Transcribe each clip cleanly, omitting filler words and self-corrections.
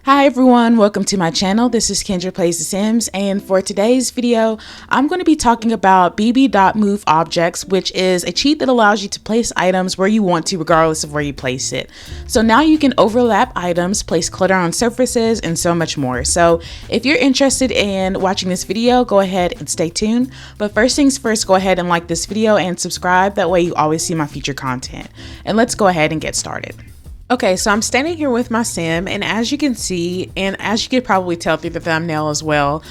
Hi everyone, welcome to my channel. This is Kendra Plays The Sims, and for today's video, I'm going to be talking about bb.moveobjects, which is a cheat that allows you to place items where you want to regardless of where you place it. So now you can overlap items, place clutter on surfaces, and so much more. So if you're interested in watching this video, go ahead and stay tuned. But first things first, go ahead and like this video and subscribe. That way you always see my future content. And let's go ahead and get started. Okay, so I'm standing here with my sim, and as you can see, and as you could probably tell through the thumbnail as well,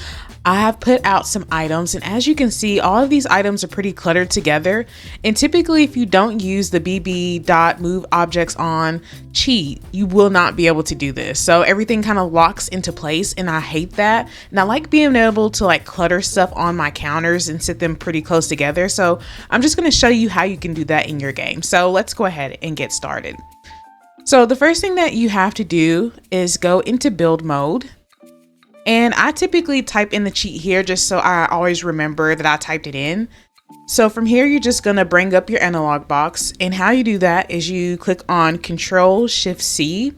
I have put out some items, and as you can see, all of these items are pretty cluttered together. And typically, if you don't use the bb.moveobjects on cheat, you will not be able to do this. So everything kind of locks into place, and I hate that. And I like being able to like clutter stuff on my counters and sit them pretty close together. So I'm just going to show you how you can do that in your game. So let's go ahead and get started. So the first thing that you have to do is go into build mode. And I typically type in the cheat here just so I always remember that I typed it in. So from here, you're just gonna bring up your analog box. And how you do that is you click on CTRL+Shift+C.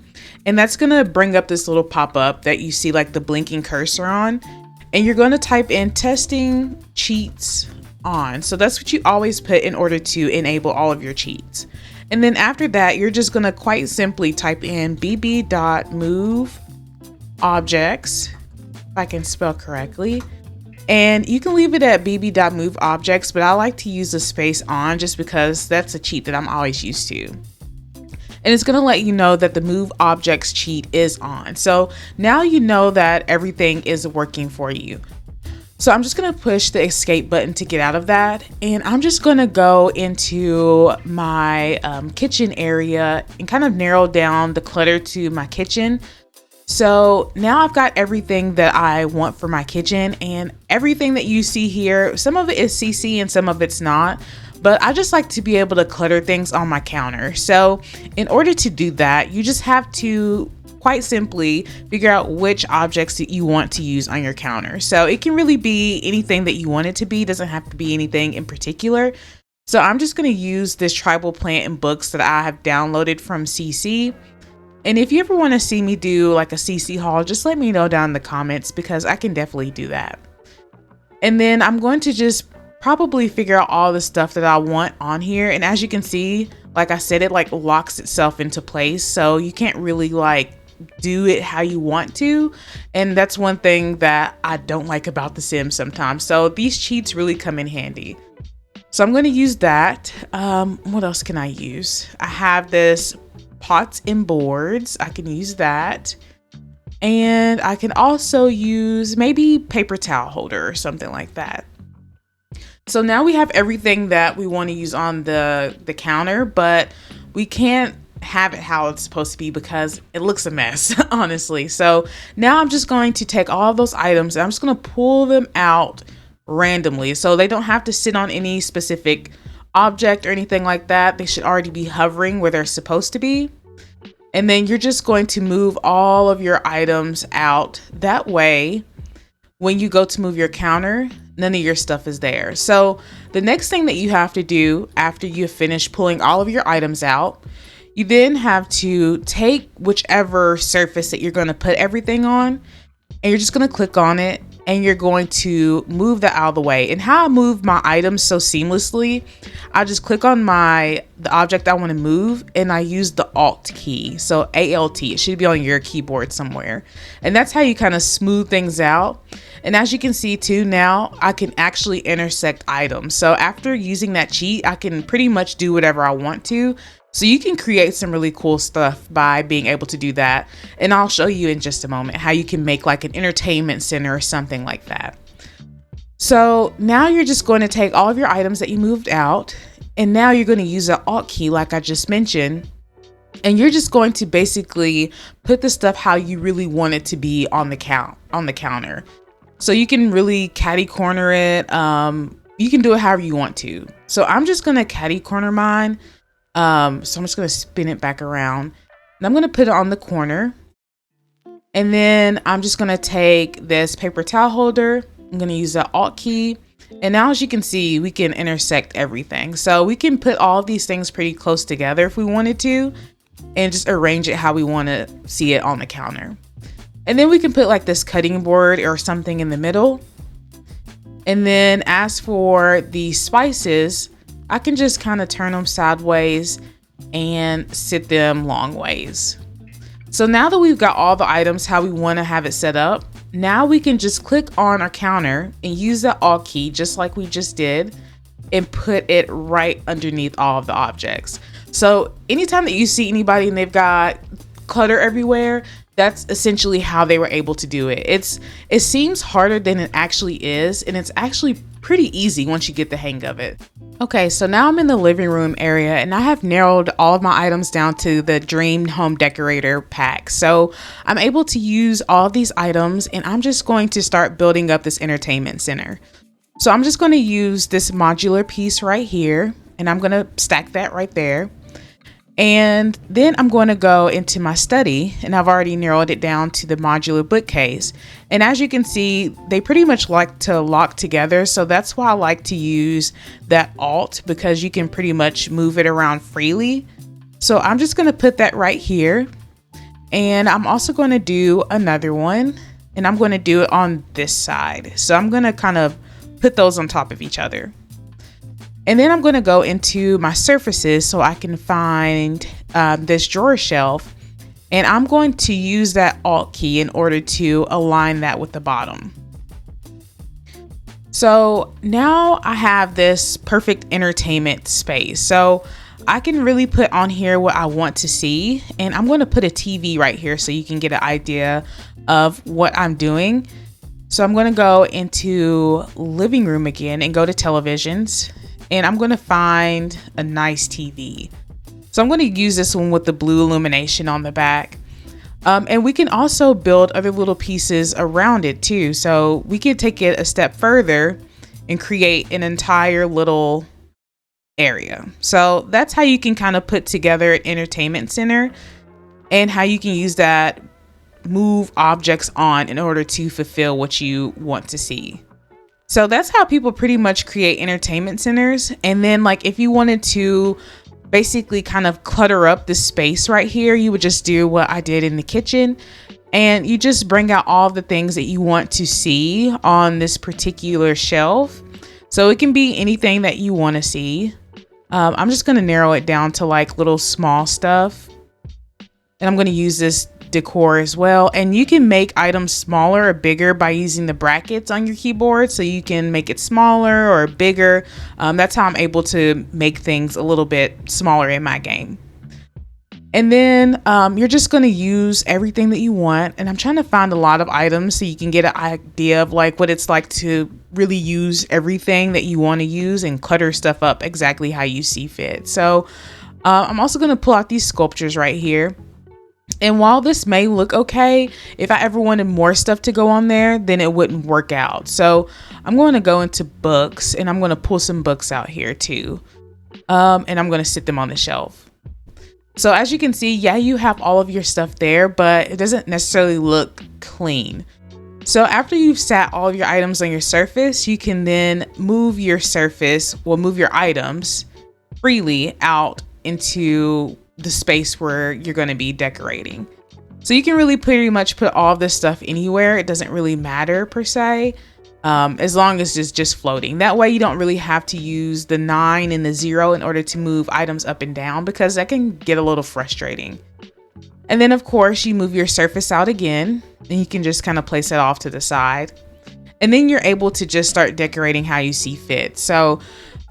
And that's gonna bring up this little pop-up that you see like the blinking cursor on. And you're gonna type in Testingcheats on. So that's what you always put in order to enable all of your cheats. And then after that, you're just gonna quite simply type in bb.moveobjects, if I can spell correctly. And you can leave it at bb.moveobjects, but I like to use the space on just because that's a cheat that I'm always used to. And it's gonna let you know that the move objects cheat is on. So now you know that everything is working for you. So I'm just gonna push the escape button to get out of that. And I'm just gonna go into my kitchen area and kind of narrow down the clutter to my kitchen. So now I've got everything that I want for my kitchen, and everything that you see here, some of it is CC and some of it's not. But I just like to be able to clutter things on my counter. So in order to do that, you just have to quite simply figure out which objects that you want to use on your counter. So it can really be anything that you want it to be. It doesn't have to be anything in particular. So I'm just going to use this tribal plant and books that I have downloaded from CC. And if you ever want to see me do like a CC haul, just let me know down in the comments because I can definitely do that. And then I'm going to just probably figure out all the stuff that I want on here. And as you can see, like I said, it like locks itself into place. So you can't really like do it how you want to. And that's one thing that I don't like about The Sims sometimes. So these cheats really come in handy. So I'm going to use that. What else can I use? I have this pots and boards. I can use that. And I can also use maybe paper towel holder or something like that. So now we have everything that we want to use on the counter, but we can't have it how it's supposed to be because it looks a mess, honestly. So now I'm just going to take all of those items and I'm just going to pull them out randomly. So they don't have to sit on any specific object or anything like that. They should already be hovering where they're supposed to be. And then you're just going to move all of your items out. That way, when you go to move your counter, none of your stuff is there. So the next thing that you have to do after you finish pulling all of your items out, you then have to take whichever surface that you're going to put everything on, and you're just going to click on it and you're going to move that out of the way. And how I move my items so seamlessly, I just click on the object I want to move and I use the Alt key. So ALT, it should be on your keyboard somewhere. And that's how you kind of smooth things out. And as you can see too, now I can actually intersect items. So after using that cheat, I can pretty much do whatever I want to. So you can create some really cool stuff by being able to do that. And I'll show you in just a moment how you can make like an entertainment center or something like that. So now you're just going to take all of your items that you moved out, and now you're going to use the Alt key like I just mentioned. And you're just going to basically put the stuff how you really want it to be on the counter. So you can really catty corner it. You can do it however you want to. So I'm just going to catty corner mine. So I'm just going to spin it back around and I'm going to put it on the corner. And then I'm just going to take this paper towel holder. I'm going to use the Alt key. And now as you can see, we can intersect everything. So we can put all of these things pretty close together if we wanted to, and just arrange it how we want to see it on the counter. And then we can put like this cutting board or something in the middle. And then as for the spices, I can just kind of turn them sideways and sit them long ways. So now that we've got all the items how we want to have it set up, now we can just click on our counter and use the Alt key just like we just did and put it right underneath all of the objects. So anytime that you see anybody and they've got clutter everywhere, that's essentially how they were able to do it. It seems harder than it actually is, and it's actually pretty easy once you get the hang of it. Okay, so now I'm in the living room area and I have narrowed all of my items down to the Dream Home Decorator pack. So I'm able to use all of these items and I'm just going to start building up this entertainment center. So I'm just going to use this modular piece right here and I'm going to stack that right there. And then I'm going to go into my study and I've already narrowed it down to the modular bookcase. And as you can see, they pretty much like to lock together. So that's why I like to use that Alt, because you can pretty much move it around freely. So I'm just going to put that right here. And I'm also going to do another one and I'm going to do it on this side. So I'm going to kind of put those on top of each other. And then I'm going to go into my surfaces so I can find this drawer shelf, and I'm going to use that Alt key in order to align that with the bottom. So now I have this perfect entertainment space. So I can really put on here what I want to see, and I'm going to put a TV right here so you can get an idea of what I'm doing. So I'm going to go into living room again and go to televisions. And I'm going to find a nice TV. So I'm going to use this one with the blue illumination on the back. And we can also build other little pieces around it too. So we can take it a step further and create an entire little area. So that's how you can kind of put together an entertainment center and how you can use that move objects on in order to fulfill what you want to see. So that's how people pretty much create entertainment centers. And then like if you wanted to basically kind of clutter up the space right here, you would just do what I did in the kitchen and you just bring out all the things that you want to see on this particular shelf. So it can be anything that you want to see. I'm just going to narrow it down to like little small stuff. And I'm going to use this decor as well, and you can make items smaller or bigger by using the brackets on your keyboard, so you can make it smaller or bigger. That's how I'm able to make things a little bit smaller in my game. And then you're just going to use everything that you want, and I'm trying to find a lot of items so you can get an idea of like what it's like to really use everything that you want to use and clutter stuff up exactly how you see fit. So I'm also going to pull out these sculptures right here. And while this may look okay, if I ever wanted more stuff to go on there, then it wouldn't work out. So I'm going to go into books and I'm going to pull some books out here too. And I'm going to sit them on the shelf. So as you can see, yeah, you have all of your stuff there, but it doesn't necessarily look clean. So after you've sat all of your items on your surface, you can then move your items freely out into the space where you're going to be decorating. So you can really pretty much put all of this stuff anywhere. It doesn't really matter per se, as long as it's just floating. That way you don't really have to use the 9 and the 0 in order to move items up and down, because that can get a little frustrating. And then of course you move your surface out again and you can just kind of place it off to the side. And then you're able to just start decorating how you see fit. So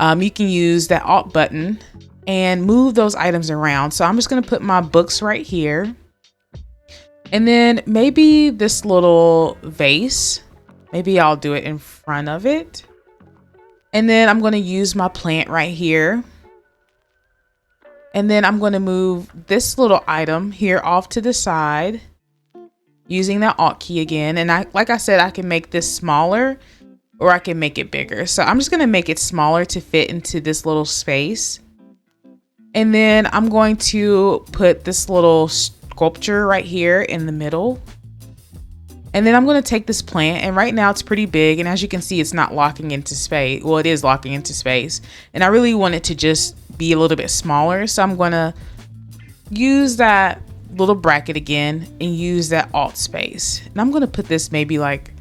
you can use that Alt button and move those items around. So I'm just going to put my books right here. And then maybe this little vase, maybe I'll do it in front of it. And then I'm going to use my plant right here. And then I'm going to move this little item here off to the side using that Alt key again. And like I said, I can make this smaller or I can make it bigger. So I'm just going to make it smaller to fit into this little space. And then I'm going to put this little sculpture right here in the middle. And then I'm going to take this plant, and right now it's pretty big. And as you can see, it's not locking into space. Well, it is locking into space. And I really want it to just be a little bit smaller. So I'm going to use that little bracket again and use that Alt space. And I'm gonna put this maybe like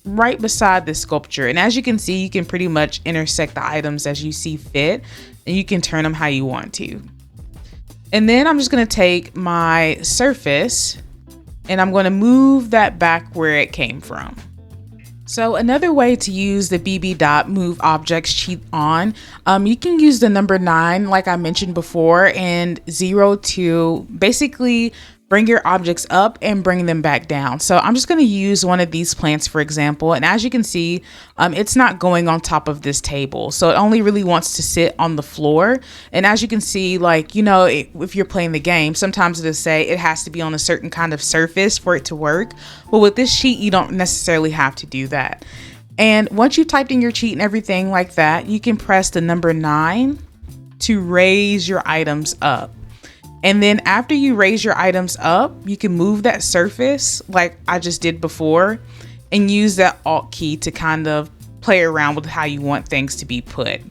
right beside the sculpture. And as you can see, you can pretty much intersect the items as you see fit, and you can turn them how you want to. And then I'm just gonna take my surface and I'm gonna move that back where it came from. So another way to use the bb.moveobjects cheat on, you can use the number 9 like I mentioned before, and 0 to basically bring your objects up and bring them back down. So I'm just going to use one of these plants for example, and as you can see, it's not going on top of this table, so it only really wants to sit on the floor. And as you can see, like, you know, if you're playing the game, sometimes it'll say it has to be on a certain kind of surface for it to work, but with this cheat you don't necessarily have to do that. And once you've typed in your cheat and everything like that, you can press the number 9 to raise your items up. And then after you raise your items up, you can move that surface like I just did before and use that Alt key to kind of play around with how you want things to be put.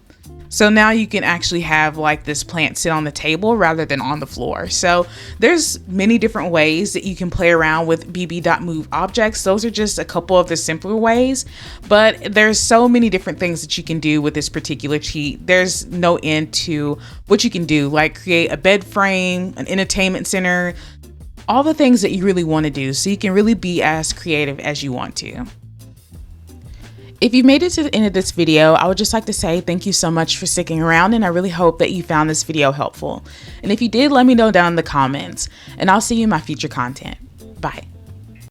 So now you can actually have like this plant sit on the table rather than on the floor. So there's many different ways that you can play around with bb.moveobjects. Those are just a couple of the simpler ways, but there's so many different things that you can do with this particular cheat. There's no end to what you can do, like create a bed frame, an entertainment center, all the things that you really want to do. So you can really be as creative as you want to. If you made it to the end of this video, I would just like to say thank you so much for sticking around, and I really hope that you found this video helpful. And if you did, let me know down in the comments, and I'll see you in my future content. Bye.